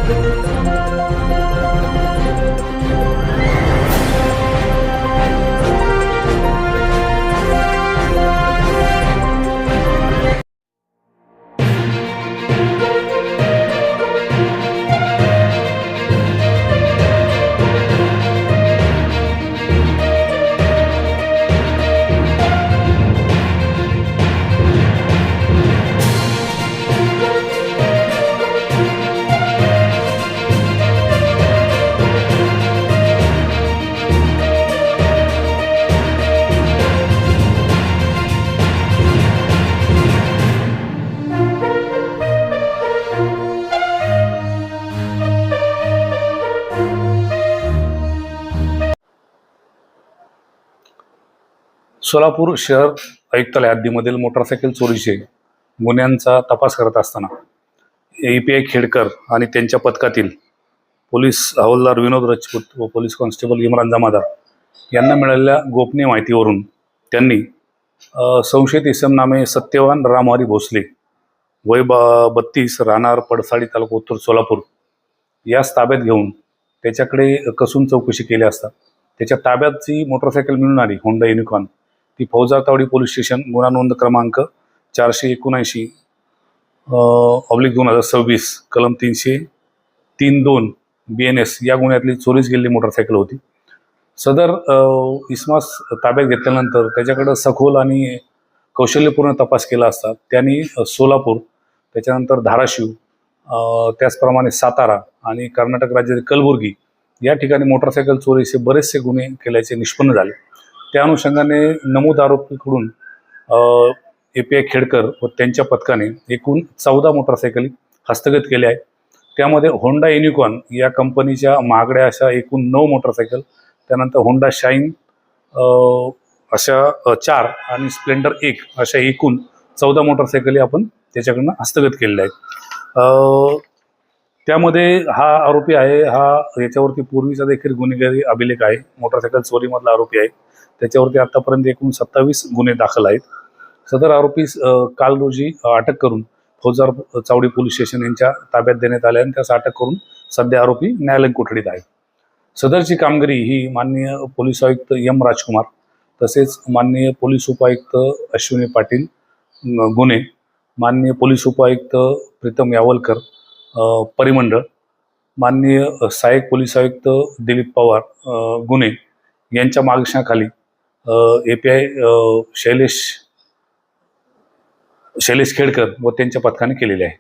सोलापूर शहर आयुक्तालय हद्दीमधील मोटारसायकल चोरीचे गुन्ह्यांचा तपास करत असताना API खेडकर आणि त्यांच्या पथकातील पोलीस हवालदार विनोद राजपूत व पोलीस कॉन्स्टेबल इम्रान जमादार यांना मिळालेल्या गोपनीय माहितीवरून त्यांनी संशयित इसम नामे सत्यवान रामहरी भोसले वय 32 राहणार पडसाळी तालुका उत्तर सोलापूर यास ताब्यात घेऊन त्याच्याकडे कसून चौकशी केली असता त्याच्या ताब्यात जी मोटारसायकल मिळून आली होंडा युनिकॉर्न ती फौजातावडी पोलीस स्टेशन गुन्हा नोंद क्रमांक 479/2026 कलम 303(2) BNS या गुन्ह्यातली चोरीस गेलेली मोटारसायकल होती। सदर इसमास ताब्यात घेतल्यानंतर त्याच्याकडे सखोल आणि कौशल्यपूर्ण तपास केला असता त्यांनी सोलापूर, त्याच्यानंतर धाराशिव, त्याचप्रमाणे सातारा आणि कर्नाटक राज्यातील कलबुर्गी या ठिकाणी मोटारसायकल चोरीचे बरेचसे गुन्हे केल्याचे निष्पन्न झाले। त्या अनुषंगाने नमूद आरोपीकडून API खेडकर व त्यांच्या पथकाने एकूण 14 मोटारसायकली हस्तगत केल्या आहेत। त्यामध्ये होंडा युनिकॉर्न या कंपनीच्या महागड्या अशा एकूण 9 मोटारसायकल, त्यानंतर होंडा शाईन अशा 4 आणि स्प्लेंडर 1 अशा एकूण 14 मोटारसायकली आपण त्याच्याकडनं हस्तगत केलेल्या आहेत। त्यामध्ये हा आरोपी आहे, हा याच्यावरती पूर्वीचा देखील गुन्हेगारी अभिलेख आहे, मोटारसायकल चोरीमधला आरोपी आहे। त्याच्यावरती आतापर्यंत एकूण 27 गुन्हे दाखल आहेत। सदर आरोपीस काल रोजी अटक करून फौजदार चावडी पोलीस स्टेशन यांच्या ताब्यात देण्यात आले आणि त्यास अटक करून सध्या आरोपी न्यायालयीन कोठडीत आहे। सदरची कामगिरी ही माननीय पोलीस आयुक्त M राजकुमार तसेच माननीय पोलीस उपायुक्त अश्विनी पाटील गुन्हे, माननीय पोलीस उपायुक्त प्रीतम यावलकर परिमंडळ, माननीय सहाय्यक पोलीस आयुक्त दिलीप पवार गुन्हे यांच्या मार्गदर्शनाखाली API शैलेश खेडकर व त्यांच्या पथकाने केलेले आहे।